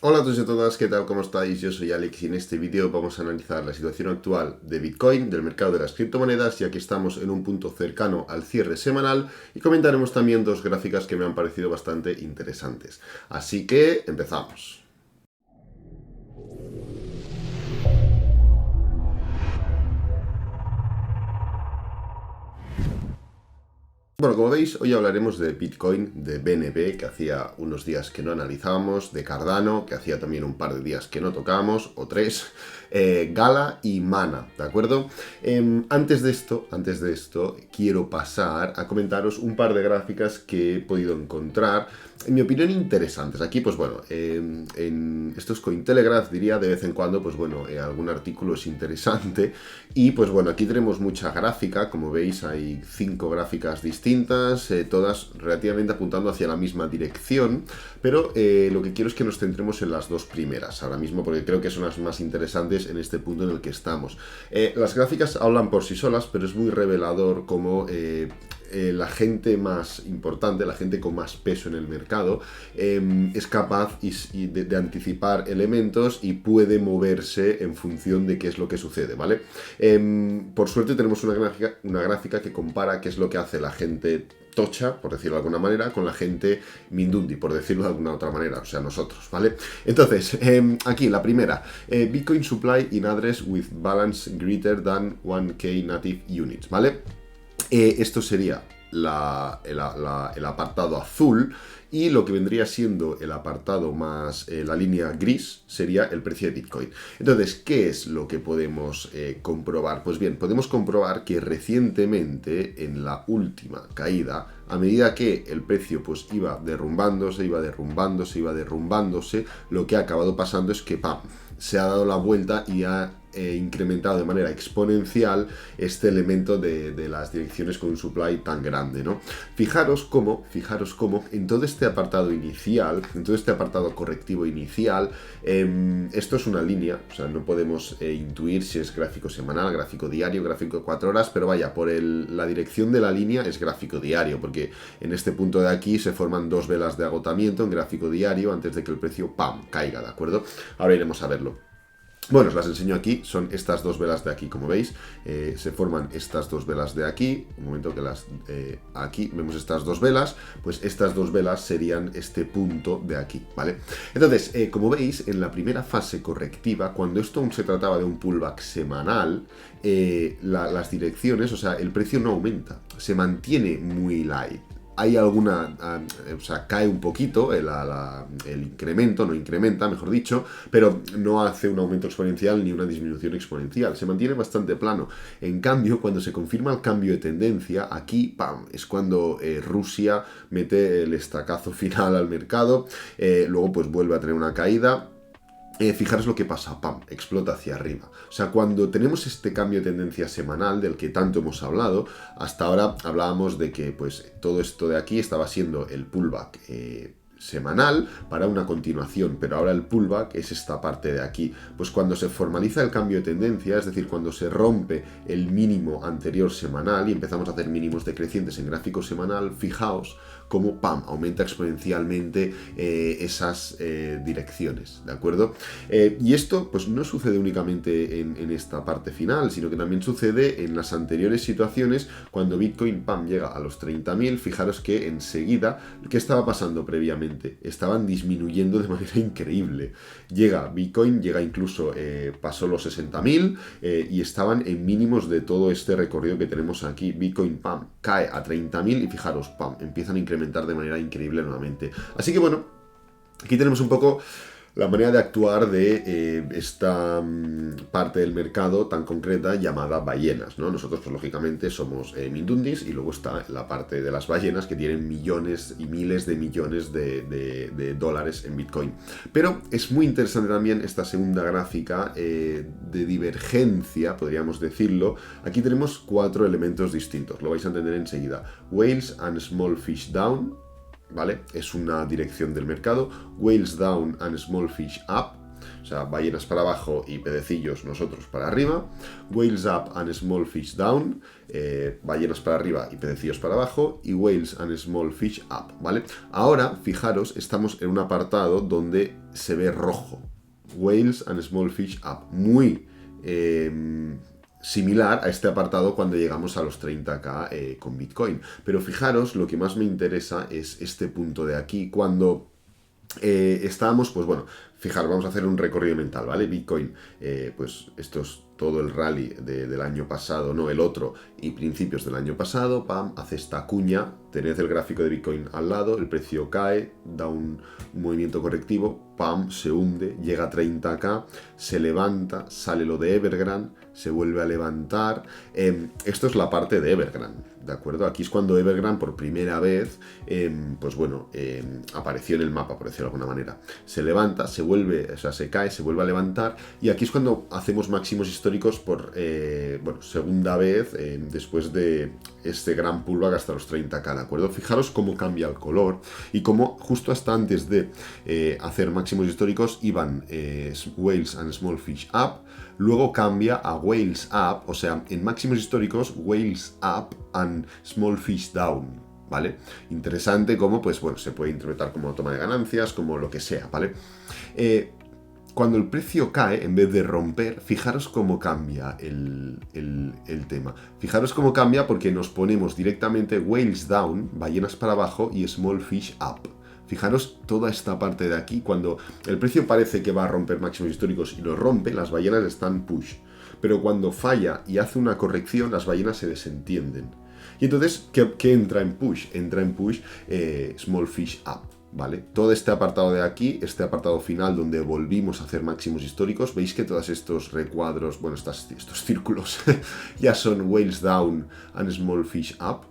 Hola a todos y a todas, ¿qué tal? ¿Cómo estáis? Yo soy Alex y en este vídeo vamos a analizar la situación actual de Bitcoin, del mercado de las criptomonedas, ya que estamos en un punto cercano al cierre semanal y comentaremos también dos gráficas que me han parecido bastante interesantes. Así que empezamos. Bueno, como veis, hoy hablaremos de Bitcoin, de BNB, que hacía unos días que no analizábamos, de Cardano, que hacía también un par de días que no tocábamos, o tres, Gala y Mana, ¿de acuerdo? Antes de esto, quiero pasar a comentaros un par de gráficas que he podido encontrar, en mi opinión, interesantes. Aquí, pues bueno, en estos Cointelegraph diría de vez en cuando, pues bueno, algún artículo es interesante. Y pues bueno, aquí tenemos mucha gráfica, como veis hay 5 gráficas distintas, todas relativamente apuntando hacia la misma dirección, pero lo que quiero es que nos centremos en las dos primeras ahora mismo, porque creo que son las más interesantes en este punto en el que estamos. Las gráficas hablan por sí solas, pero es muy revelador cómo la gente más importante, la gente con más peso en el mercado, es capaz de anticipar elementos y puede moverse en función de qué es lo que sucede, ¿vale? Por suerte tenemos una gráfica que compara qué es lo que hace la gente tocha, por decirlo de alguna manera, con la gente mindundi, por decirlo de alguna otra manera, o sea, nosotros, ¿vale? Entonces, aquí la primera, Bitcoin supply in address with balance greater than 1K native units, ¿vale? Esto sería el apartado azul y lo que vendría siendo el apartado más la línea gris sería el precio de Bitcoin. Entonces, ¿qué es lo que podemos comprobar? Pues bien, podemos comprobar que recientemente en la última caída, a medida que el precio pues iba derrumbándose, lo que ha acabado pasando es que ¡pam!, se ha dado la vuelta y ha incrementado de manera exponencial este elemento de las direcciones con un supply tan grande, ¿no? Fijaros cómo en todo este apartado inicial, en todo este apartado correctivo inicial, esto es una línea, o sea, no podemos intuir si es gráfico semanal, gráfico diario, gráfico de 4 horas, pero vaya, por la dirección de la línea es gráfico diario, porque en este punto de aquí se forman dos velas de agotamiento en gráfico diario antes de que el precio, ¡pam!, caiga, ¿de acuerdo? Ahora iremos a verlo. Bueno, os las enseño aquí, son estas dos velas de aquí, como veis, se forman estas dos velas de aquí, un momento que aquí vemos estas dos velas, pues estas dos velas serían este punto de aquí, ¿vale? Entonces, como veis, en la primera fase correctiva, cuando esto aún se trataba de un pullback semanal, las direcciones, o sea, el precio no aumenta, se mantiene muy light. Hay alguna, o sea, cae un poquito el incremento, no incrementa, mejor dicho, pero no hace un aumento exponencial ni una disminución exponencial, se mantiene bastante plano. En cambio, cuando se confirma el cambio de tendencia, aquí, ¡pam!, es cuando Rusia mete el estacazo final al mercado, luego pues vuelve a tener una caída. Fijaros lo que pasa, ¡pam!, explota hacia arriba. O sea, cuando tenemos este cambio de tendencia semanal del que tanto hemos hablado, hasta ahora hablábamos de que pues todo esto de aquí estaba siendo el pullback semanal para una continuación, pero ahora el pullback es esta parte de aquí. Pues cuando se formaliza el cambio de tendencia, es decir, cuando se rompe el mínimo anterior semanal y empezamos a hacer mínimos decrecientes en gráfico semanal, fijaos cómo, ¡pam!, aumenta exponencialmente esas direcciones, ¿de acuerdo? Y esto pues no sucede únicamente en esta parte final, sino que también sucede en las anteriores situaciones cuando Bitcoin, ¡pam!, llega a los 30.000, fijaros que enseguida, ¿qué estaba pasando previamente? Estaban disminuyendo de manera increíble. Llega Bitcoin, llega incluso, pasó los 60.000 y estaban en mínimos de todo este recorrido que tenemos aquí. Bitcoin, ¡pam!, cae a 30.000 y fijaros, ¡pam!, empiezan a incrementar de manera increíble nuevamente. Así que bueno, aquí tenemos un poco la manera de actuar de esta parte del mercado tan concreta llamada ballenas, ¿no? Nosotros, pues lógicamente, somos mindundis y luego está la parte de las ballenas que tienen millones y miles de millones de dólares en Bitcoin. Pero es muy interesante también esta segunda gráfica de divergencia, podríamos decirlo. Aquí tenemos 4 elementos distintos, lo vais a entender enseguida. Whales and small fish down, ¿vale? Es una dirección del mercado. Whales down and small fish up. o sea, ballenas para abajo y pedecillos nosotros para arriba, whales up and small fish down, ballenas para arriba y pedecillos para abajo, y whales and small fish up, ¿vale? Ahora, fijaros, estamos en un apartado donde se ve rojo, whales and small fish up, muy similar a este apartado cuando llegamos a los 30.000 con Bitcoin. Pero fijaros, lo que más me interesa es este punto de aquí, cuando estábamos, pues bueno, fijaros, vamos a hacer un recorrido mental, ¿vale? Bitcoin, pues esto es todo el rally del año pasado, no, el otro, y principios del año pasado, pam, hace esta cuña, tened el gráfico de Bitcoin al lado, el precio cae, da un movimiento correctivo, pam, se hunde, llega a 30.000, se levanta, sale lo de Evergrande, se vuelve a levantar. Esto es la parte de Evergrande, ¿de acuerdo? Aquí es cuando Evergrande por primera vez, pues bueno, apareció en el mapa, por decirlo de alguna manera. Se levanta, se vuelve, o sea, se cae, se vuelve a levantar, y aquí es cuando hacemos máximos históricos por, bueno, segunda vez después de este gran pullback hasta los 30.000, ¿de acuerdo? Fijaros cómo cambia el color y cómo justo hasta antes de hacer máximos históricos iban whales and small fish up, luego cambia a whales up, o sea, en máximos históricos whales up and small fish down, ¿vale? Interesante cómo, pues bueno, se puede interpretar como toma de ganancias, como lo que sea, ¿vale? Cuando el precio cae, en vez de romper, fijaros cómo cambia el tema. Fijaros cómo cambia porque nos ponemos directamente whales down, ballenas para abajo, y small fish up. Fijaros toda esta parte de aquí, cuando el precio parece que va a romper máximos históricos y lo rompe, las ballenas están push. Pero cuando falla y hace una corrección, las ballenas se desentienden. Y entonces, ¿qué entra en push? Entra en push small fish up, ¿vale? Todo este apartado de aquí, este apartado final donde volvimos a hacer máximos históricos, veis que todos estos recuadros, bueno, estos círculos ya son whales down and small fish up,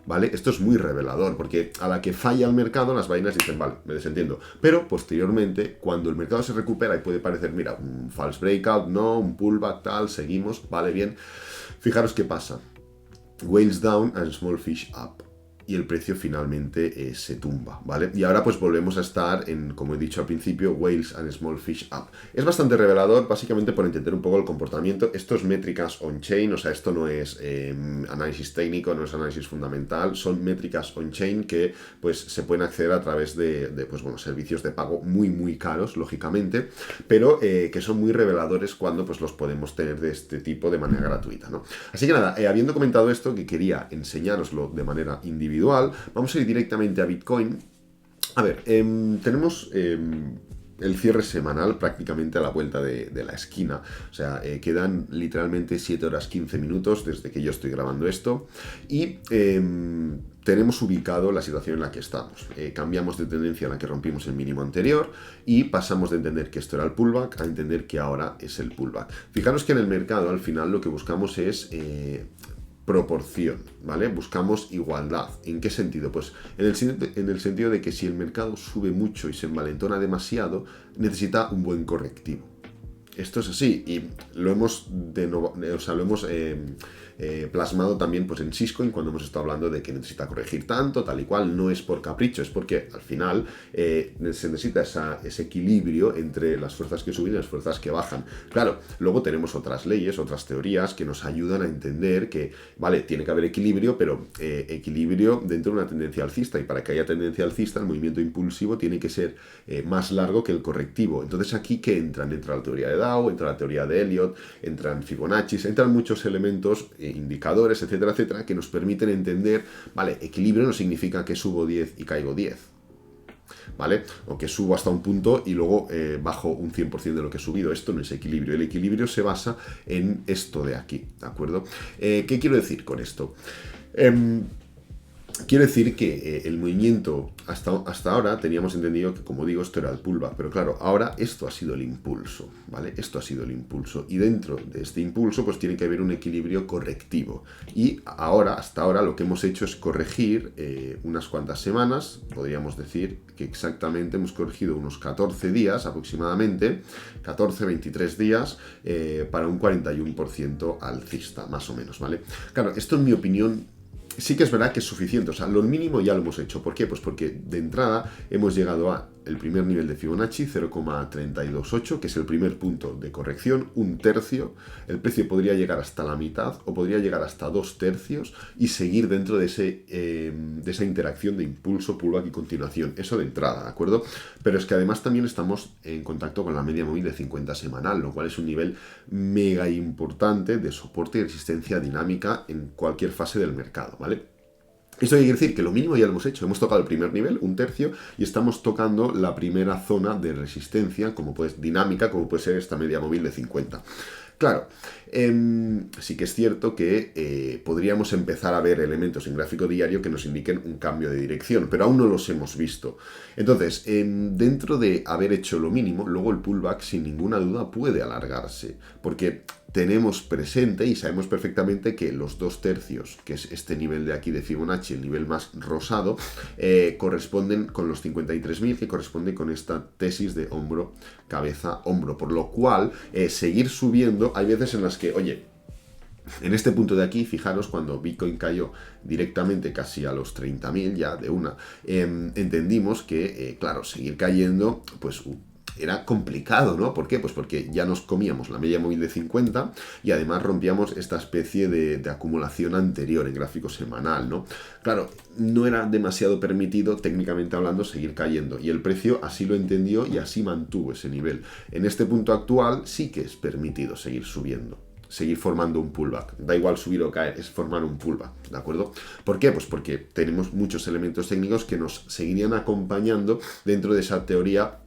¿vale? Esto es muy revelador, porque a la que falla el mercado, las ballenas dicen, vale, me desentiendo. Pero posteriormente, cuando el mercado se recupera y puede parecer, mira, un false breakout, no, un pullback, tal, seguimos, vale, bien. Fijaros qué pasa. Whales down and small fish up. Y el precio finalmente se tumba, ¿vale? Y ahora pues volvemos a estar en, como he dicho al principio, whales and small fish up. Es bastante revelador, básicamente por entender un poco el comportamiento. Esto es métricas on-chain, o sea, esto no es análisis técnico, no es análisis fundamental, son métricas on-chain que pues se pueden acceder a través de pues bueno, servicios de pago muy, muy caros, lógicamente, pero que son muy reveladores cuando pues los podemos tener de este tipo de manera gratuita, ¿no? Así que nada, habiendo comentado esto, que quería enseñároslo de manera individual, vamos a ir directamente a Bitcoin. A ver, tenemos el cierre semanal prácticamente a la vuelta de la esquina. O sea, quedan literalmente 7 horas 15 minutos desde que yo estoy grabando esto. Y tenemos ubicado la situación en la que estamos. Cambiamos de tendencia en la que rompimos el mínimo anterior y pasamos de entender que esto era el pullback a entender que ahora es el pullback. Fijaros que en el mercado al final lo que buscamos es proporción, ¿vale? Buscamos igualdad. ¿En qué sentido? Pues en el sentido de que si el mercado sube mucho y se envalentona demasiado, necesita un buen correctivo. Esto es así y lo hemos plasmado también pues en Syscoin cuando hemos estado hablando de que necesita corregir tanto, tal y cual. No es por capricho, es porque al final se necesita ese equilibrio entre las fuerzas que suben y las fuerzas que bajan. Claro, luego tenemos otras leyes, otras teorías que nos ayudan a entender que, vale, tiene que haber equilibrio, pero equilibrio dentro de una tendencia alcista, y para que haya tendencia alcista el movimiento impulsivo tiene que ser más largo que el correctivo. Entonces aquí, ¿qué entran? Entra la teoría de Dow, entra la teoría de Elliott, entran Fibonacci, entran muchos elementos, indicadores, etcétera, etcétera, que nos permiten entender, vale, equilibrio no significa que subo 10 y caigo 10, ¿vale? O que subo hasta un punto y luego bajo un 100% de lo que he subido. Esto no es equilibrio. El equilibrio se basa en esto de aquí, ¿de acuerdo? ¿Qué quiero decir con esto? Quiero decir que el movimiento hasta ahora teníamos entendido que, como digo, esto era el pullback, pero claro, ahora esto ha sido el impulso, ¿vale? Esto ha sido el impulso y dentro de este impulso pues tiene que haber un equilibrio correctivo y ahora, hasta ahora, lo que hemos hecho es corregir unas cuantas semanas, podríamos decir que exactamente hemos corregido unos 14 días aproximadamente, 14, 23 días para un 41% alcista, más o menos, ¿vale? Claro, esto en mi opinión sí que es verdad que es suficiente, o sea, lo mínimo ya lo hemos hecho. ¿Por qué? Pues porque de entrada hemos llegado a el primer nivel de Fibonacci, 0,328, que es el primer punto de corrección, 1/3. El precio podría llegar hasta la mitad o podría llegar hasta 2/3 y seguir dentro de esa interacción de impulso, pullback y continuación. Eso de entrada, ¿de acuerdo? Pero es que además también estamos en contacto con la media móvil de 50 semanal, lo cual es un nivel mega importante de soporte y resistencia dinámica en cualquier fase del mercado, ¿vale? Esto quiere decir que lo mínimo ya lo hemos hecho. Hemos tocado el primer nivel, 1/3, y estamos tocando la primera zona de resistencia, dinámica, como puede ser esta media móvil de 50. Claro, sí que es cierto que podríamos empezar a ver elementos en gráfico diario que nos indiquen un cambio de dirección, pero aún no los hemos visto. Entonces, dentro de haber hecho lo mínimo, luego el pullback sin ninguna duda puede alargarse, porque tenemos presente y sabemos perfectamente que los 2/3, que es este nivel de aquí de Fibonacci, el nivel más rosado, corresponden con los 53.000, que corresponde con esta tesis de hombro, cabeza, hombro. Por lo cual, seguir subiendo, hay veces en las que, oye, en este punto de aquí, fijaros, cuando Bitcoin cayó directamente casi a los 30.000 ya de una, entendimos que, claro, seguir cayendo, pues era complicado, ¿no? ¿Por qué? Pues porque ya nos comíamos la media móvil de 50 y además rompíamos esta especie de acumulación anterior en gráfico semanal, ¿no? Claro, no era demasiado permitido, técnicamente hablando, seguir cayendo y el precio así lo entendió y así mantuvo ese nivel. En este punto actual sí que es permitido seguir subiendo, seguir formando un pullback. Da igual subir o caer, es formar un pullback, ¿de acuerdo? ¿Por qué? Pues porque tenemos muchos elementos técnicos que nos seguirían acompañando dentro de esa teoría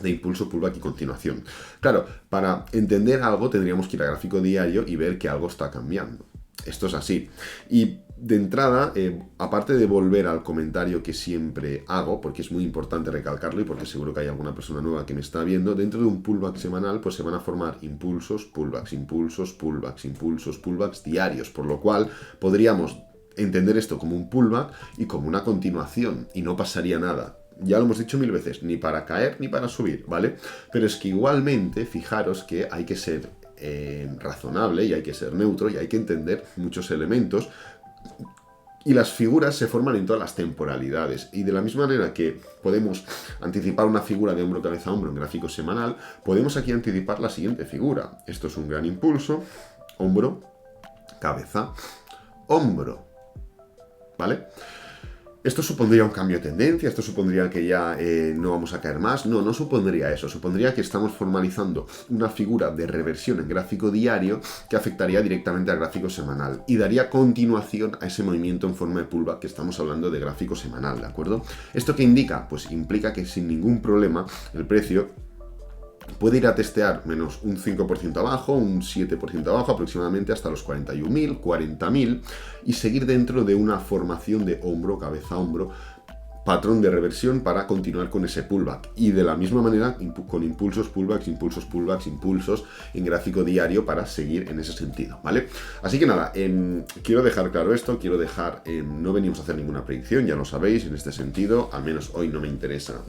de impulso, pullback y continuación. Claro, para entender algo tendríamos que ir a gráfico diario y ver que algo está cambiando. Esto es así. Y de entrada, aparte de volver al comentario que siempre hago, porque es muy importante recalcarlo y porque seguro que hay alguna persona nueva que me está viendo, dentro de un pullback semanal pues se van a formar impulsos, pullbacks, impulsos, pullbacks, impulsos, pullbacks diarios, por lo cual podríamos entender esto como un pullback y como una continuación y no pasaría nada. Ya lo hemos dicho 1000 veces, ni para caer ni para subir, ¿vale? Pero es que igualmente, fijaros que hay que ser razonable y hay que ser neutro y hay que entender muchos elementos. Y las figuras se forman en todas las temporalidades. Y de la misma manera que podemos anticipar una figura de hombro, cabeza, hombro en gráfico semanal, podemos aquí anticipar la siguiente figura. Esto es un gran impulso, hombro, cabeza, hombro, ¿vale? Esto supondría un cambio de tendencia, esto supondría que ya no vamos a caer más. No, no supondría eso. Supondría que estamos formalizando una figura de reversión en gráfico diario que afectaría directamente al gráfico semanal y daría continuación a ese movimiento en forma de pullback que estamos hablando de gráfico semanal, ¿de acuerdo? ¿Esto qué indica? Pues implica que sin ningún problema el precio puede ir a testear menos un 5% abajo, un 7% abajo, aproximadamente hasta los 41.000, 40.000 y seguir dentro de una formación de hombro, cabeza, hombro, patrón de reversión para continuar con ese pullback. Y de la misma manera con impulsos, pullbacks, impulsos, pullbacks, impulsos en gráfico diario para seguir en ese sentido, ¿vale? Así que nada, quiero dejar claro esto, no venimos a hacer ninguna predicción, ya lo sabéis, en este sentido, al menos hoy no me interesa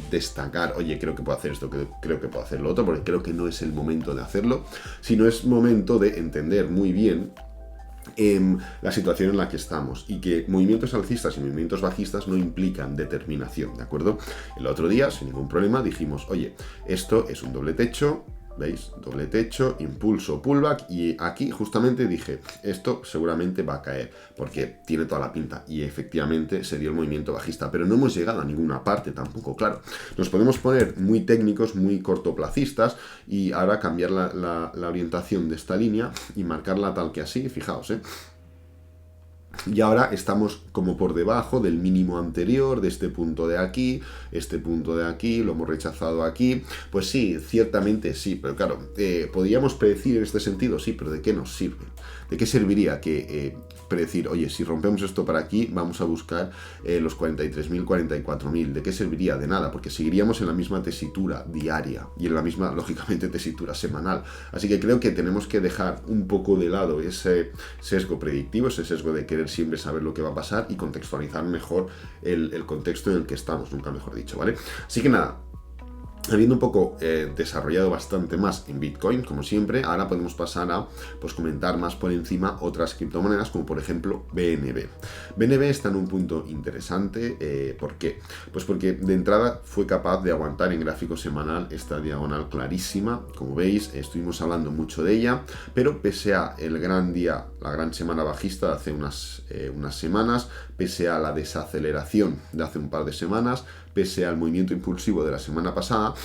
destacar, oye, creo que puedo hacer esto, creo que puedo hacer lo otro, porque creo que no es el momento de hacerlo, sino es momento de entender muy bien la situación en la que estamos y que movimientos alcistas y movimientos bajistas no implican determinación, ¿de acuerdo? El otro día, sin ningún problema, dijimos, oye, esto es un doble techo, ¿veis? Doble techo, impulso, pullback y aquí justamente dije, esto seguramente va a caer porque tiene toda la pinta y efectivamente se dio el movimiento bajista, pero no hemos llegado a ninguna parte tampoco, claro. Nos podemos poner muy técnicos, muy cortoplacistas y ahora cambiar la orientación de esta línea y marcarla tal que así, fijaos, y ahora estamos como por debajo del mínimo anterior, de este punto de aquí, lo hemos rechazado aquí. Pues sí, ciertamente sí, pero claro, ¿podríamos predecir en este sentido? Sí, pero ¿de qué nos sirve? ¿De qué serviría que predecir, oye, si rompemos esto para aquí, vamos a buscar los 43.000, 44.000? ¿De qué serviría? De nada, porque seguiríamos en la misma tesitura diaria y en la misma, lógicamente, tesitura semanal. Así que creo que tenemos que dejar un poco de lado ese sesgo predictivo, ese sesgo de querer siempre saber lo que va a pasar y contextualizar mejor el contexto en el que estamos, nunca mejor dicho, ¿vale? Así que nada, Habiendo un poco desarrollado bastante más en Bitcoin, como siempre, ahora podemos pasar a pues, comentar más por encima otras criptomonedas, como por ejemplo BNB. BNB está en un punto interesante. ¿Por qué? Pues porque de entrada fue capaz de aguantar en gráfico semanal esta diagonal clarísima. Como veis, estuvimos hablando mucho de ella, pero pese a el gran día, la gran semana bajista de hace unas semanas, pese a la desaceleración de hace un par de semanas, pese al movimiento impulsivo de la semana pasada,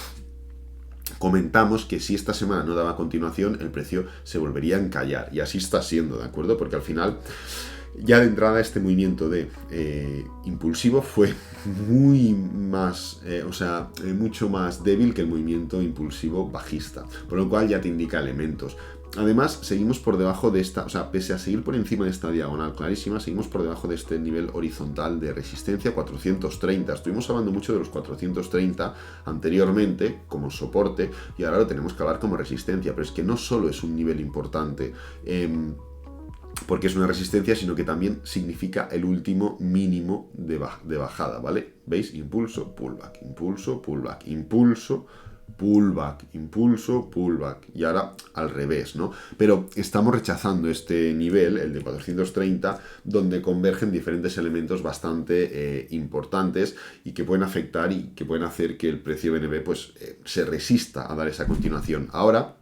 comentamos que si esta semana no daba continuación, el precio se volvería a encallar. Y así está siendo, ¿de acuerdo? Porque al final, ya de entrada, este movimiento de impulsivo fue muy más, mucho más débil que el movimiento impulsivo bajista. Por lo cual ya te indica elementos. Además, seguimos por debajo de esta, pese a seguir por encima de esta diagonal clarísima, seguimos por debajo de este nivel horizontal de resistencia 430. Estuvimos hablando mucho de los 430 anteriormente como soporte y ahora lo tenemos que hablar como resistencia, pero es que no solo es un nivel importante porque es una resistencia, sino que también significa el último mínimo de bajada, ¿vale? ¿Veis? Impulso, pullback, impulso, pullback, impulso, pullback, impulso, pullback, y ahora al revés, ¿no? Pero estamos rechazando este nivel, el de 430, donde convergen diferentes elementos bastante importantes y que pueden afectar y que pueden hacer que el precio BNB pues, se resista a dar esa continuación. Ahora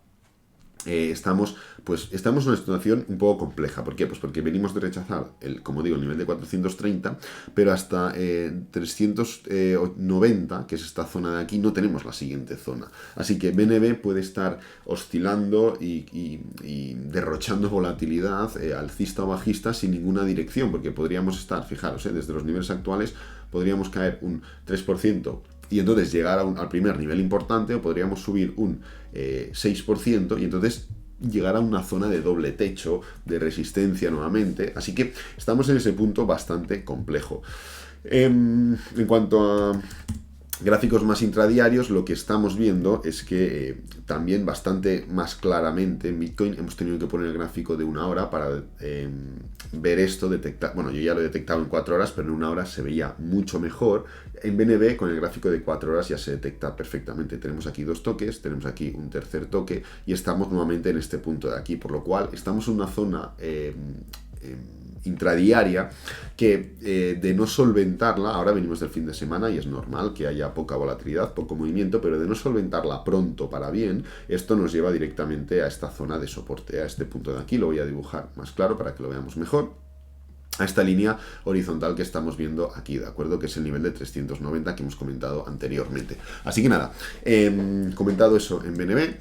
estamos en una situación un poco compleja. ¿Por qué? Pues porque venimos de rechazar, el nivel de 430, pero hasta 390, que es esta zona de aquí, no tenemos la siguiente zona. Así que BNB puede estar oscilando y derrochando volatilidad alcista o bajista sin ninguna dirección, porque podríamos estar, fijaros, desde los niveles actuales podríamos caer un 3%, y entonces llegar al primer nivel importante, o podríamos subir un 6% y entonces llegar a una zona de doble techo, de resistencia nuevamente. Así que estamos en ese punto bastante complejo. En cuanto a gráficos más intradiarios, lo que estamos viendo es que también bastante más claramente en Bitcoin hemos tenido que poner el gráfico de 1 hora para ver esto, detectar. Bueno, yo ya lo he detectado en 4 horas, pero en 1 hora se veía mucho mejor. En BNB, con el gráfico de 4 horas ya se detecta perfectamente. Tenemos aquí 2 toques, tenemos aquí un tercer toque y estamos nuevamente en este punto de aquí, por lo cual estamos en una zona intradiaria que de no solventarla, ahora venimos del fin de semana y es normal que haya poca volatilidad, poco movimiento, pero de no solventarla pronto para bien, esto nos lleva directamente a esta zona de soporte, a este punto de aquí. Lo voy a dibujar más claro para que lo veamos mejor, a esta línea horizontal que estamos viendo aquí, ¿de acuerdo? Que es el nivel de 390 que hemos comentado anteriormente. Así que nada, comentado eso en BNB,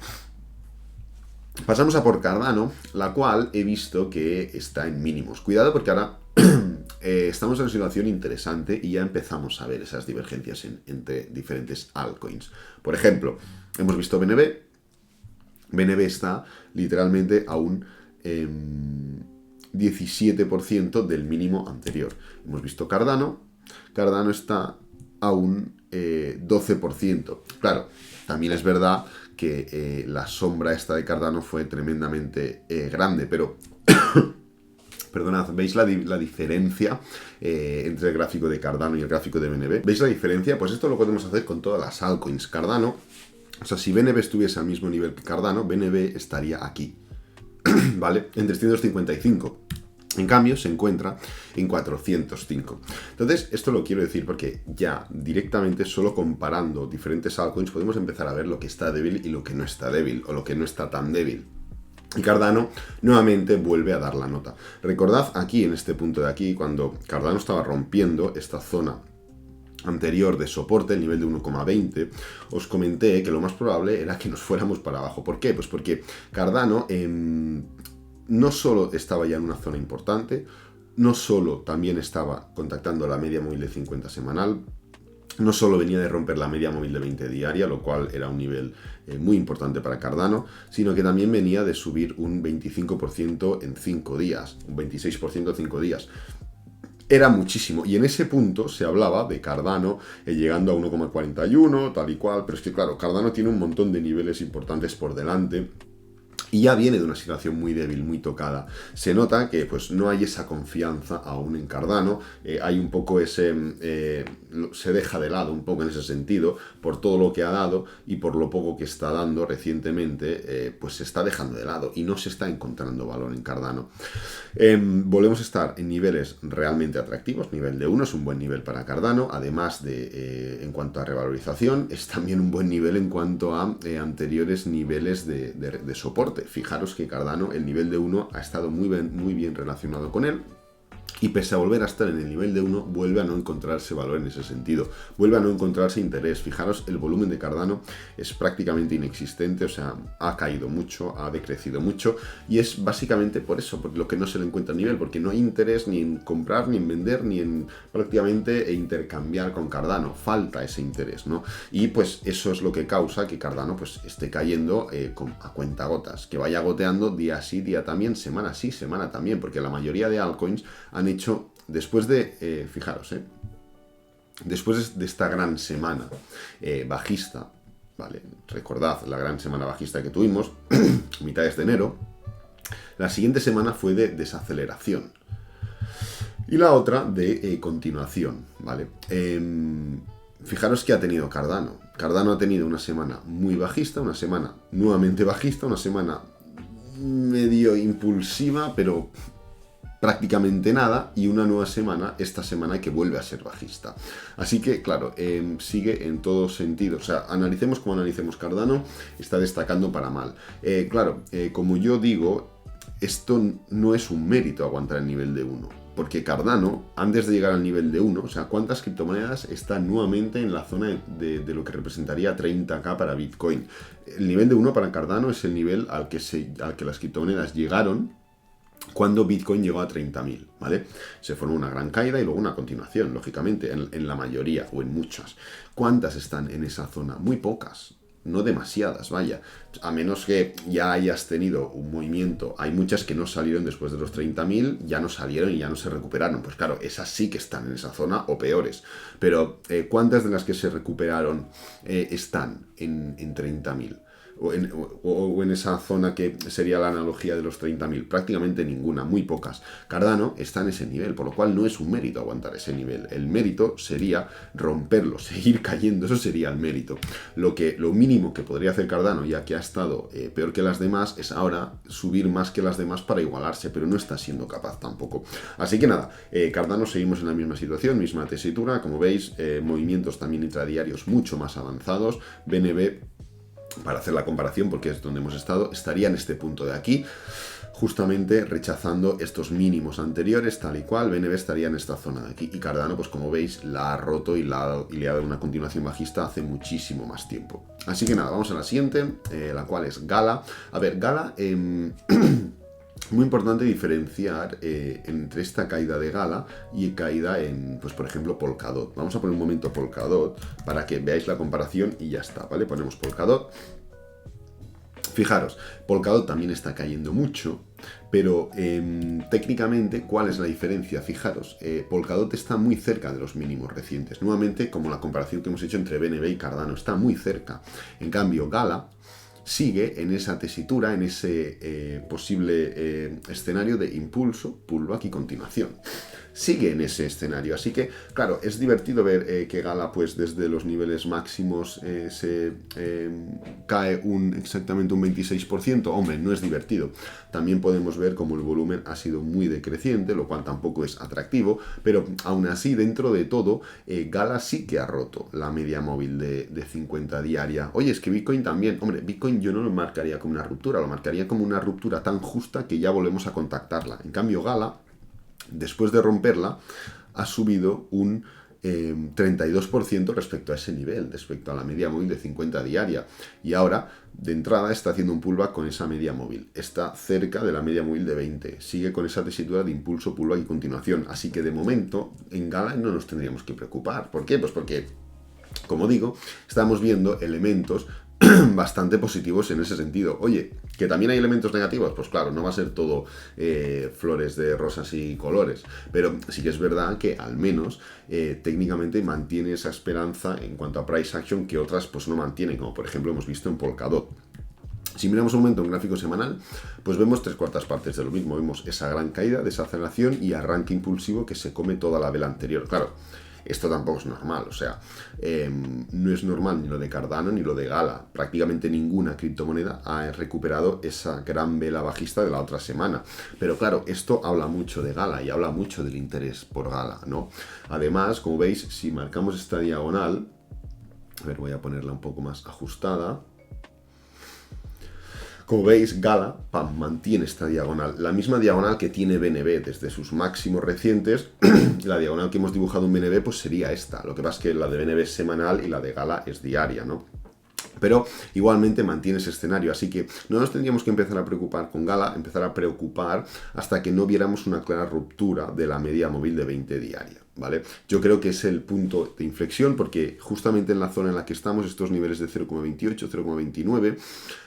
pasamos a por Cardano, la cual he visto que está en mínimos. Cuidado porque ahora estamos en una situación interesante y ya empezamos a ver esas divergencias entre diferentes altcoins. Por ejemplo, hemos visto BNB. BNB está literalmente a un 17% del mínimo anterior. Hemos visto Cardano. Cardano está a un 12%. Claro, también es verdad que la sombra esta de Cardano fue tremendamente grande, pero perdonad, ¿veis la diferencia entre el gráfico de Cardano y el gráfico de BNB? ¿Veis la diferencia? Pues esto lo podemos hacer con todas las altcoins. Cardano, si BNB estuviese al mismo nivel que Cardano, BNB estaría aquí, ¿vale? En 355. En cambio, se encuentra en 405. Entonces, esto lo quiero decir porque ya directamente, solo comparando diferentes altcoins, podemos empezar a ver lo que está débil y lo que no está débil, o lo que no está tan débil. Y Cardano nuevamente vuelve a dar la nota. Recordad aquí, en este punto de aquí, cuando Cardano estaba rompiendo esta zona anterior de soporte, el nivel de 1,20, os comenté que lo más probable era que nos fuéramos para abajo. ¿Por qué? Pues porque Cardano no solo estaba ya en una zona importante, no solo también estaba contactando la media móvil de 50 semanal, no solo venía de romper la media móvil de 20 diaria, lo cual era un nivel muy importante para Cardano, sino que también venía de subir un 25% en 5 días, un 26% en 5 días. Era muchísimo, y en ese punto se hablaba de Cardano llegando a 1,41, tal y cual, pero es que claro, Cardano tiene un montón de niveles importantes por delante. Y ya viene de una situación muy débil, muy tocada. Se nota que pues no hay esa confianza aún en Cardano, hay un poco ese... se deja de lado un poco en ese sentido, por todo lo que ha dado y por lo poco que está dando recientemente, pues se está dejando de lado y no se está encontrando valor en Cardano. Volvemos a estar en niveles realmente atractivos. Nivel de 1 es un buen nivel para Cardano, además de en cuanto a revalorización, es también un buen nivel en cuanto a anteriores niveles de soporte. Fijaros que Cardano, el nivel de 1 ha estado muy bien relacionado con él. Y pese a volver a estar en el nivel de 1, vuelve a no encontrarse valor en ese sentido. Vuelve a no encontrarse interés. Fijaros, el volumen de Cardano es prácticamente inexistente, o sea, ha caído mucho, ha decrecido mucho, y es básicamente por eso, por lo que no se le encuentra a nivel, porque no hay interés ni en comprar, ni en vender, ni en prácticamente intercambiar con Cardano. Falta ese interés, ¿no? Y pues eso es lo que causa que Cardano pues esté cayendo a cuentagotas, que vaya goteando día sí, día también, semana sí, semana también, porque la mayoría de altcoins han hecho, después de, fijaros, después de esta gran semana bajista, ¿vale? Recordad la gran semana bajista que tuvimos, mitades de enero, la siguiente semana fue de desaceleración. Y la otra de continuación, ¿vale? Fijaros que ha tenido Cardano. Cardano ha tenido una semana muy bajista, una semana nuevamente bajista, una semana medio impulsiva, pero prácticamente nada, y una nueva semana, esta semana que vuelve a ser bajista. Así que, claro, sigue en todos sentidos. O sea, analicemos como analicemos Cardano, está destacando para mal. Claro, como yo digo, esto no es un mérito aguantar el nivel de 1. Porque Cardano, antes de llegar al nivel de 1, o sea, ¿cuántas criptomonedas están nuevamente en la zona de lo que representaría 30k para Bitcoin? El nivel de 1 para Cardano es el nivel al que las criptomonedas llegaron cuando Bitcoin llegó a 30.000, ¿vale? Se formó una gran caída y luego una continuación, lógicamente, en la mayoría o en muchas. ¿Cuántas están en esa zona? Muy pocas. No demasiadas, vaya, a menos que ya hayas tenido un movimiento. Hay muchas que no salieron después de los 30.000, ya no salieron y ya no se recuperaron. Pues claro, esas sí que están en esa zona o peores. Pero ¿cuántas de las que se recuperaron están en 30.000? O en esa zona que sería la analogía de los 30.000, prácticamente ninguna, muy pocas. Cardano está en ese nivel, por lo cual no es un mérito aguantar ese nivel. El mérito sería romperlo, seguir cayendo, eso sería el mérito. Lo mínimo que podría hacer Cardano, ya que ha estado peor que las demás, es ahora subir más que las demás para igualarse, pero no está siendo capaz tampoco. Así que nada, Cardano seguimos en la misma situación, misma tesitura, como veis, movimientos también intradiarios mucho más avanzados. BNB, para hacer la comparación, porque es donde hemos estado, estaría en este punto de aquí, justamente rechazando estos mínimos anteriores, tal y cual. BNB estaría en esta zona de aquí, y Cardano, pues como veis, la ha roto y le ha dado una continuación bajista hace muchísimo más tiempo. Así que nada, vamos a la siguiente, la cual es Gala. A ver, Gala... muy importante diferenciar entre esta caída de Gala y caída en, pues por ejemplo, Polkadot. Vamos a poner un momento Polkadot para que veáis la comparación y ya está, ¿vale? Ponemos Polkadot. Fijaros, Polkadot también está cayendo mucho, pero técnicamente, ¿cuál es la diferencia? Fijaros, Polkadot está muy cerca de los mínimos recientes. Nuevamente, como la comparación que hemos hecho entre BNB y Cardano, está muy cerca. En cambio, Gala sigue en esa tesitura, en ese posible escenario de impulso, pullback y continuación. Sigue en ese escenario, así que, claro, es divertido ver que Gala, pues desde los niveles máximos se cae exactamente un 26%. Hombre, no es divertido. También podemos ver como el volumen ha sido muy decreciente, lo cual tampoco es atractivo, pero aún así, dentro de todo, Gala sí que ha roto la media móvil de 50 diaria. Oye, es que Bitcoin también, hombre, Bitcoin yo no lo marcaría como una ruptura, lo marcaría como una ruptura tan justa que ya volvemos a contactarla. En cambio, Gala, después de romperla, ha subido un 32% respecto a ese nivel, respecto a la media móvil de 50 diaria. Y ahora, de entrada, está haciendo un pullback con esa media móvil. Está cerca de la media móvil de 20. Sigue con esa tesitura de impulso, pullback y continuación. Así que, de momento, en Gala no nos tendríamos que preocupar. ¿Por qué? Pues porque, como digo, estamos viendo elementos bastante positivos en ese sentido. Oye, ¿que también hay elementos negativos? Pues claro, no va a ser todo flores de rosas y colores, pero sí que es verdad que al menos técnicamente mantiene esa esperanza en cuanto a price action que otras pues no mantienen, como por ejemplo hemos visto en Polkadot. Si miramos un momento en gráfico semanal, pues vemos 3/4 de lo mismo. Vemos esa gran caída, desaceleración y arranque impulsivo que se come toda la vela anterior. Claro, esto tampoco es normal, o sea, no es normal ni lo de Cardano ni lo de Gala. Prácticamente ninguna criptomoneda ha recuperado esa gran vela bajista de la otra semana. Pero claro, esto habla mucho de Gala y habla mucho del interés por Gala, ¿no? Además, como veis, si marcamos esta diagonal, a ver, voy a ponerla un poco más ajustada. Como veis, Gala mantiene esta diagonal, la misma diagonal que tiene BNB desde sus máximos recientes. La diagonal que hemos dibujado en BNB pues sería esta. Lo que pasa es que la de BNB es semanal y la de Gala es diaria, ¿no? Pero igualmente mantiene ese escenario, así que no nos tendríamos que empezar a preocupar con Gala, empezar a preocupar hasta que no viéramos una clara ruptura de la media móvil de 20 diaria, ¿vale? Yo creo que es el punto de inflexión porque justamente en la zona en la que estamos, estos niveles de 0,28, 0,29,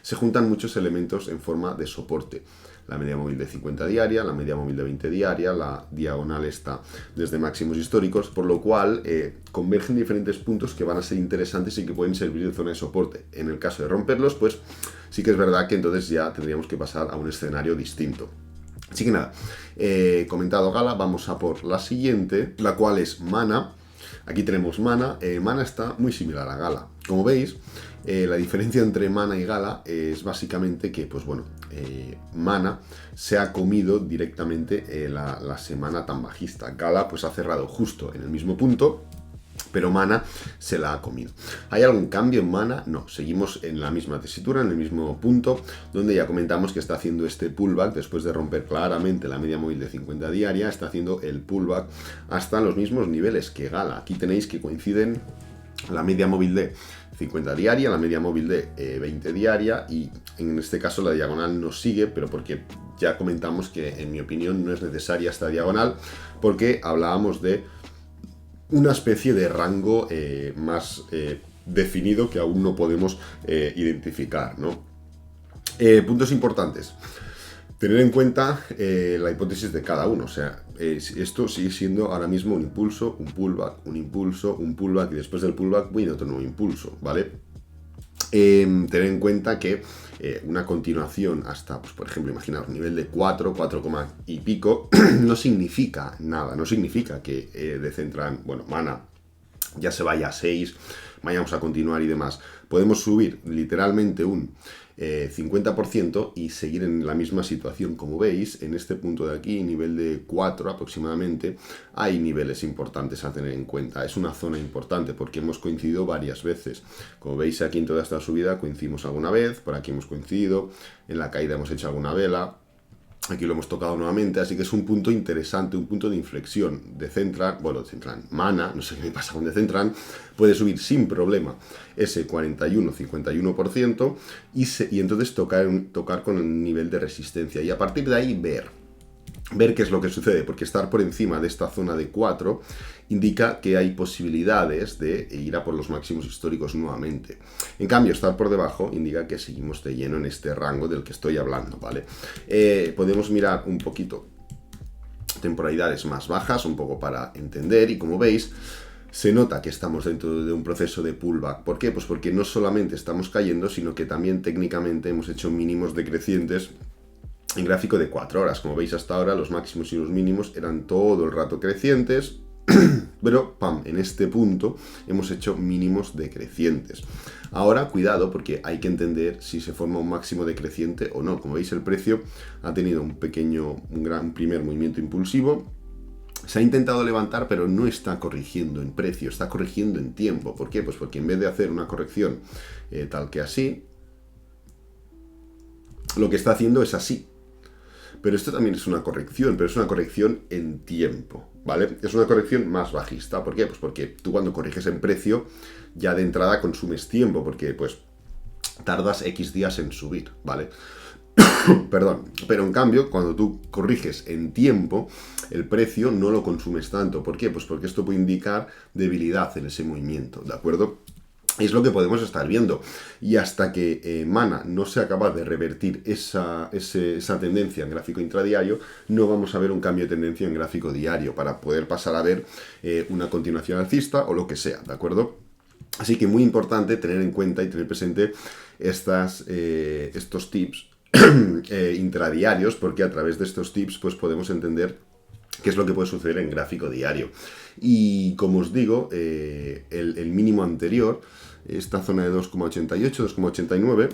se juntan muchos elementos en forma de soporte. La media móvil de 50 diaria, la media móvil de 20 diaria, la diagonal está desde máximos históricos, por lo cual convergen diferentes puntos que van a ser interesantes y que pueden servir de zona de soporte. En el caso de romperlos, pues sí que es verdad que entonces ya tendríamos que pasar a un escenario distinto. Así que nada, comentado Gala, vamos a por la siguiente, la cual es Mana. Aquí tenemos Mana. Mana está muy similar a Gala. Como veis, la diferencia entre Mana y Gala es básicamente que, pues bueno, Mana se ha comido directamente la semana tan bajista. Gala pues ha cerrado justo en el mismo punto, pero Mana se la ha comido. ¿Hay algún cambio en Mana? No, seguimos en la misma tesitura, en el mismo punto, donde ya comentamos que está haciendo este pullback después de romper claramente la media móvil de 50 diaria, está haciendo el pullback hasta los mismos niveles que Gala. Aquí tenéis que coinciden la media móvil de 50 diaria, la media móvil de 20 diaria, y en este caso la diagonal nos sigue, pero porque ya comentamos que en mi opinión no es necesaria esta diagonal, porque hablábamos de una especie de rango más definido que aún no podemos identificar, ¿no? Puntos importantes. Tener en cuenta la hipótesis de cada uno, o sea, esto sigue siendo ahora mismo un impulso, un pullback, un impulso, un pullback, y después del pullback viene otro nuevo impulso, ¿vale? Tener en cuenta que una continuación hasta, pues, por ejemplo, imaginaos, nivel de 4 y pico, no significa nada, no significa que Decentraland, bueno, Mana ya se vaya a 6, vayamos a continuar y demás. Podemos subir literalmente un 50% y seguir en la misma situación. Como veis, en este punto de aquí, nivel de 4 aproximadamente, hay niveles importantes a tener en cuenta. Es una zona importante porque hemos coincidido varias veces. Como veis aquí en toda esta subida coincidimos alguna vez, por aquí hemos coincidido, en la caída hemos hecho alguna vela. Aquí lo hemos tocado nuevamente, así que es un punto interesante, un punto de inflexión. Decentraland, bueno, Decentraland, Mana, no sé qué me pasa con Decentraland, puede subir sin problema ese 41-51% y entonces tocar con el nivel de resistencia. Y a partir de ahí ver qué es lo que sucede, porque estar por encima de esta zona de 4 indica que hay posibilidades de ir a por los máximos históricos nuevamente. En cambio, estar por debajo indica que seguimos de lleno en este rango del que estoy hablando, ¿vale? Podemos mirar un poquito temporalidades más bajas, un poco para entender, y como veis, se nota que estamos dentro de un proceso de pullback. ¿Por qué? Pues porque no solamente estamos cayendo, sino que también técnicamente hemos hecho mínimos decrecientes en gráfico de 4 horas. Como veis, hasta ahora los máximos y los mínimos eran todo el rato crecientes, pero ¡pam!, en este punto hemos hecho mínimos decrecientes. Ahora, cuidado, porque hay que entender si se forma un máximo decreciente o no. Como veis, el precio ha tenido un gran primer movimiento impulsivo. Se ha intentado levantar, pero no está corrigiendo en precio, está corrigiendo en tiempo. ¿Por qué? Pues porque en vez de hacer una corrección tal que así, lo que está haciendo es así. Pero esto también es una corrección, pero es una corrección en tiempo, ¿vale? Es una corrección más bajista. ¿Por qué? Pues porque tú cuando corriges en precio, ya de entrada consumes tiempo, porque pues tardas X días en subir, ¿vale? Perdón. Pero en cambio, cuando tú corriges en tiempo, el precio no lo consumes tanto. ¿Por qué? Pues porque esto puede indicar debilidad en ese movimiento, ¿de acuerdo? Es lo que podemos estar viendo, y hasta que Mana no sea capaz de revertir esa tendencia en gráfico intradiario, no vamos a ver un cambio de tendencia en gráfico diario para poder pasar a ver una continuación alcista o lo que sea, ¿de acuerdo? Así que muy importante tener en cuenta y tener presente estos tips intradiarios, porque a través de estos tips pues podemos entender qué es lo que puede suceder en gráfico diario. Y como os digo, el mínimo anterior, esta zona de 2,88, 2,89,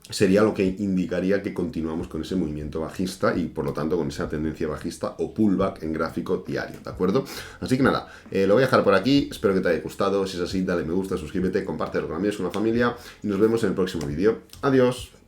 sería lo que indicaría que continuamos con ese movimiento bajista y por lo tanto con esa tendencia bajista o pullback en gráfico diario, ¿de acuerdo? Así que nada, lo voy a dejar por aquí, espero que te haya gustado. Si es así, dale me gusta, suscríbete, compártelo con amigos, con la familia y nos vemos en el próximo vídeo. Adiós.